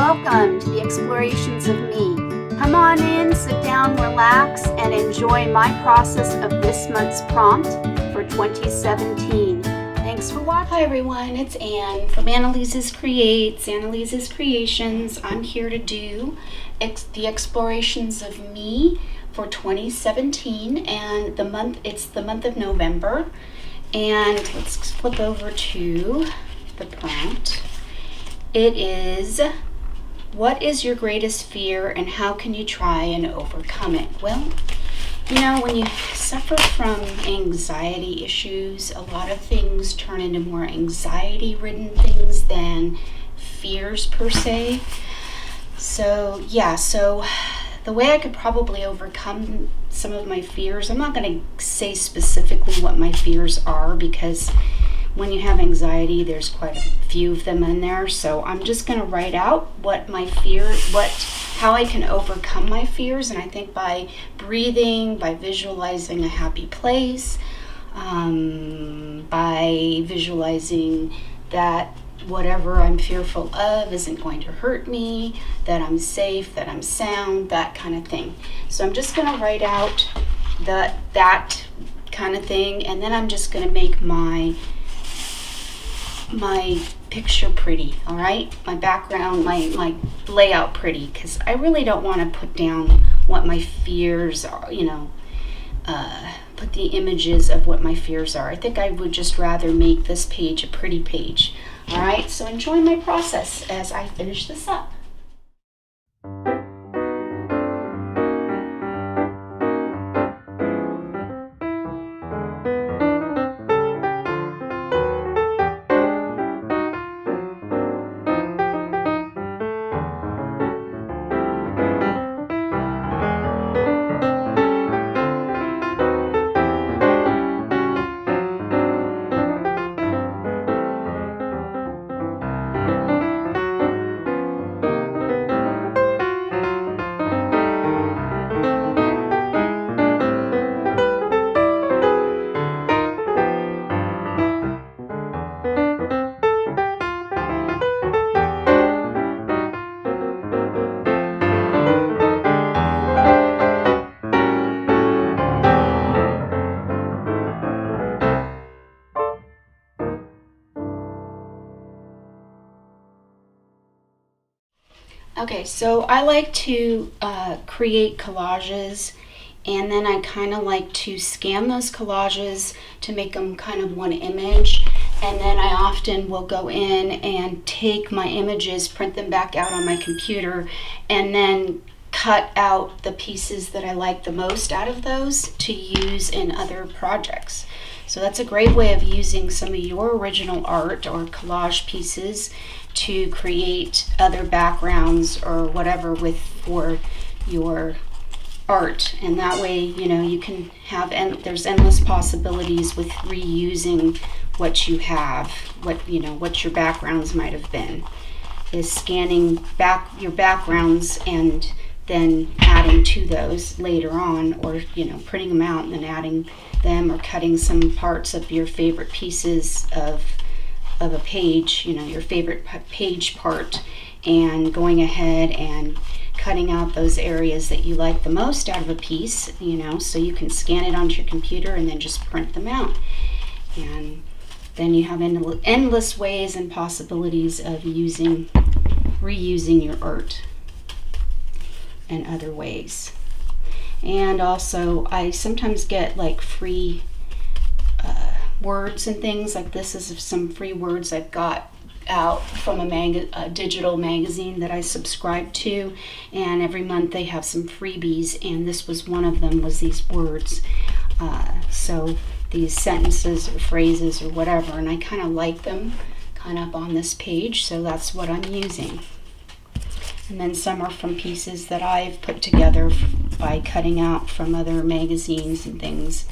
welcome to the Explorations of Me. Come on in, sit down, relax, and enjoy my process of this month's prompt for 2017. Thanks for watching. Hi everyone, it's Anne from Annalise's Creations. I'm here to do the Explorations of Me for 2017, and it's the month of November. And let's flip over to the prompt. It is, what is your greatest fear and how can you try and overcome it? Well, when you suffer from anxiety issues, a lot of things turn into more anxiety-ridden things than fears per se. So the way I could probably overcome some of my fears, I'm not going to say specifically what my fears are, because when you have anxiety, there's quite a few of them in there. So I'm just going to write out how I can overcome my fears. And I think by breathing, by visualizing a happy place, by visualizing that whatever I'm fearful of isn't going to hurt me, that I'm safe, that I'm sound, that kind of thing. So I'm just going to write out that kind of thing, and then I'm just going to make my picture pretty, all right? My background, my layout pretty, because I really don't want to put down what my fears are, put the images of what my fears are. I think I would just rather make this page a pretty page. All right, so enjoy my process as I finish this up. Okay, so I like to create collages, and then I kind of like to scan those collages to make them kind of one image, and then I often will go in and take my images, print them back out on my computer, and then cut out the pieces that I like the most out of those to use in other projects. So that's a great way of using some of your original art or collage pieces to create other backgrounds or whatever for your art. And that way, you can have, and there's endless possibilities with reusing what you have, what your backgrounds might have been, is scanning back your backgrounds and then adding to those later on, or printing them out and then adding them, or cutting some parts of your favorite pieces of a page, your favorite page part, and going ahead and cutting out those areas that you like the most out of a piece, so you can scan it onto your computer and then just print them out. And then you have endless ways and possibilities of reusing your art in other ways. And also, I sometimes get like free words and things, like this is some free words I've got out from a digital magazine that I subscribe to, and every month they have some freebies, and this was one of them, was these words. So these sentences or phrases or whatever, and I kind of like them kind of on this page, so that's what I'm using. And then some are from pieces that I've put together by cutting out from other magazines and things,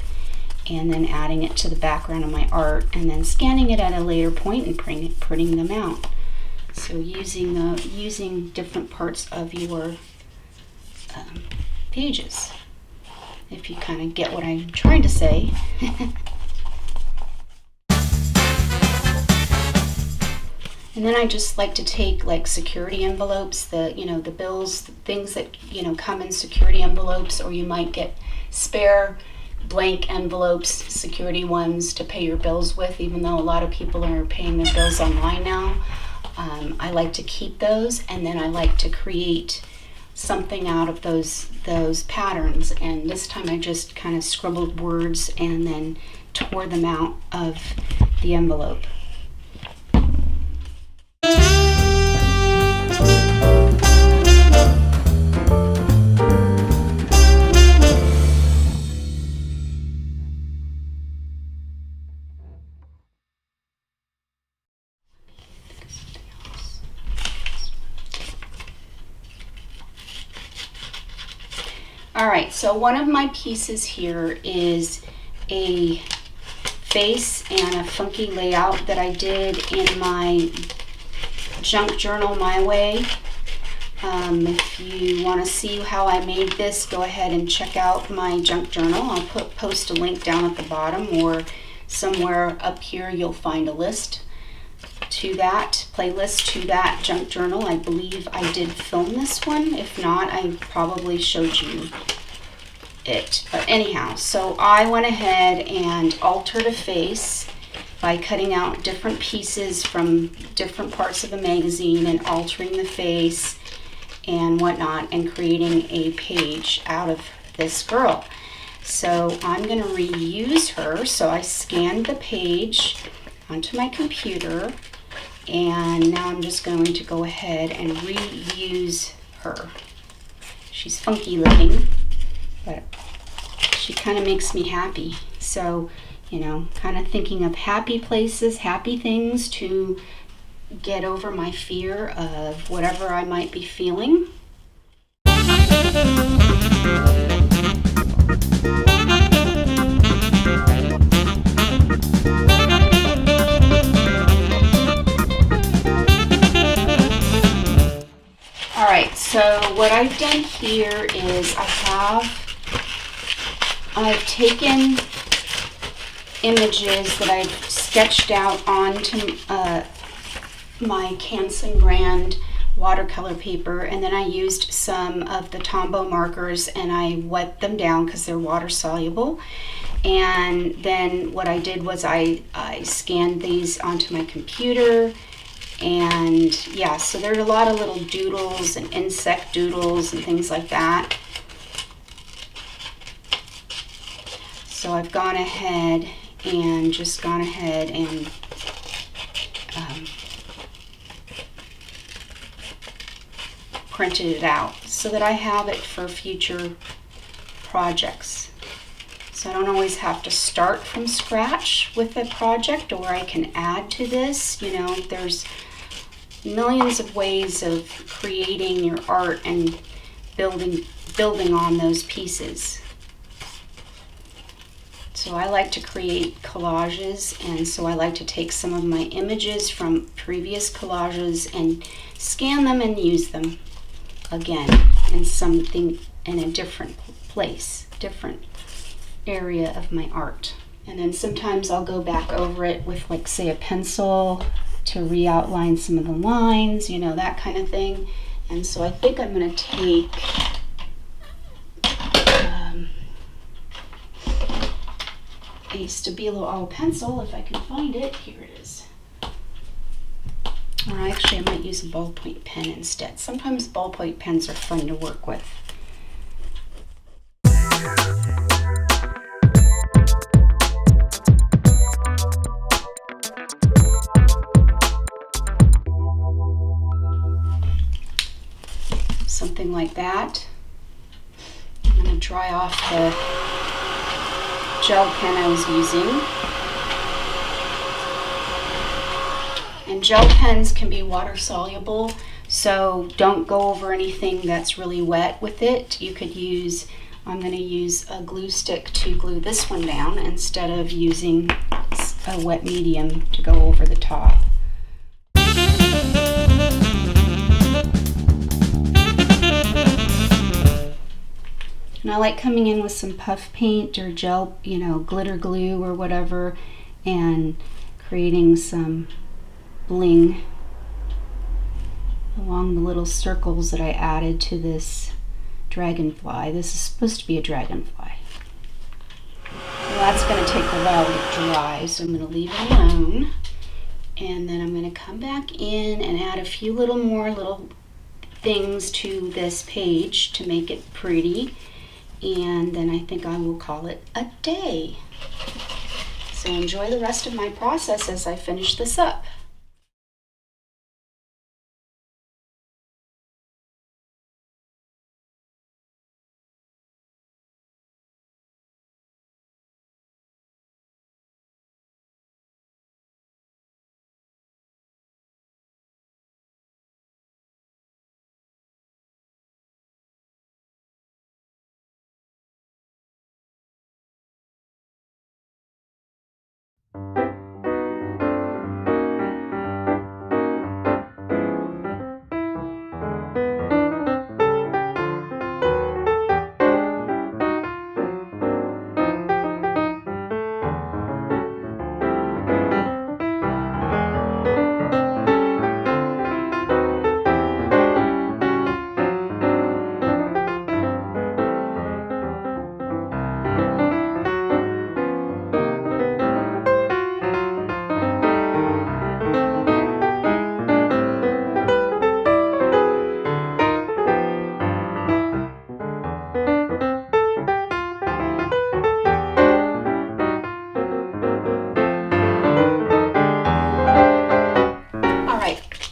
and then adding it to the background of my art, and then scanning it at a later point and printing them out. So using different parts of your pages, if you kind of get what I'm trying to say. And then I just like to take like security envelopes, the bills, things that come in security envelopes, or you might get spare blank envelopes, security ones to pay your bills with, even though a lot of people are paying their bills online now. I like to keep those, and then I like to create something out of those patterns. And this time I just kind of scribbled words and then tore them out of the envelope. All right, so one of my pieces here is a face and a funky layout that I did in my junk journal My Way. If you want to see how I made this, go ahead and check out my junk journal. I'll post a link down at the bottom, or somewhere up here you'll find a list to that playlist, to that junk journal. I believe I did film this one. If not, I probably showed you it. But anyhow, so I went ahead and altered a face by cutting out different pieces from different parts of the magazine and altering the face and whatnot, and creating a page out of this girl. So I'm going to reuse her. So I scanned the page onto my computer, and now I'm just going to go ahead and reuse her. She's funky looking, but she kind of makes me happy. So, kind of thinking of happy places, happy things to get over my fear of whatever I might be feeling. All right, so what I've done here is I've taken images that I've sketched out onto my Canson brand watercolor paper, and then I used some of the Tombow markers and I wet them down because they're water soluble. And then what I did was I scanned these onto my computer, and yeah, so there are a lot of little doodles and insect doodles and things like that. So I've gone ahead and printed it out so that I have it for future projects. So I don't always have to start from scratch with a project, or I can add to this. There's millions of ways of creating your art and building on those pieces. So I like to create collages, and so I like to take some of my images from previous collages and scan them and use them again in something in a different place, different area of my art. And then sometimes I'll go back over it with, like, say, a pencil to re-outline some of the lines, that kind of thing. And so I think I'm going to take a Stabilo all pencil, if I can find it. Here it is. Or actually, I might use a ballpoint pen instead. Sometimes ballpoint pens are fun to work with. Something like that. I'm going to dry off the gel pen I was using. And gel pens can be water soluble, so don't go over anything that's really wet with it. You could use, I'm going to use a glue stick to glue this one down instead of using a wet medium to go over the top. And I like coming in with some puff paint or gel, glitter glue or whatever, and creating some bling along the little circles that I added to this dragonfly. This is supposed to be a dragonfly. Well, that's going to take a while to dry, so I'm going to leave it alone. And then I'm going to come back in and add a few more little things to this page to make it pretty. And then I think I will call it a day. So enjoy the rest of my process as I finish this up.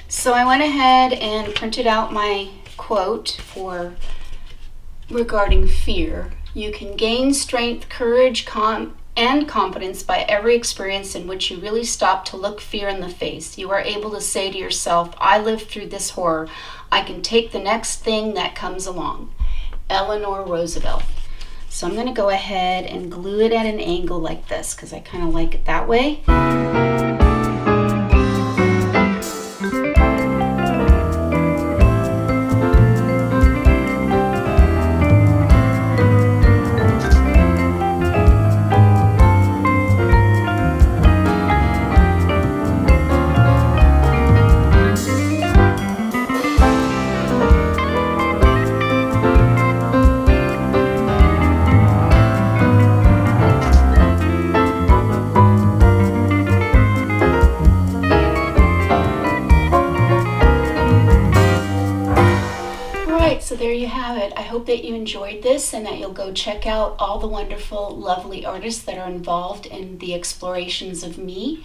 So I went ahead and printed out my quote regarding fear. You can gain strength, courage, and confidence by every experience in which you really stop to look fear in the face. You are able to say to yourself, I lived through this horror. I can take the next thing that comes along. Eleanor Roosevelt. So I'm going to go ahead and glue it at an angle like this because I kind of like it that way. So there you have it. I hope that you enjoyed this and that you'll go check out all the wonderful, lovely artists that are involved in the explorations of me.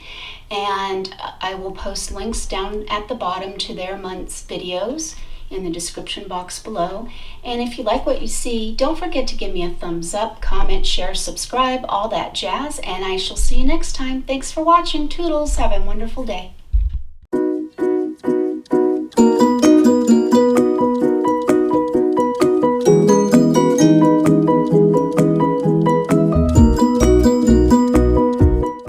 And I will post links down at the bottom to their month's videos in the description box below. And if you like what you see, don't forget to give me a thumbs up, comment, share, subscribe, all that jazz. And I shall see you next time. Thanks for watching. Toodles. Have a wonderful day.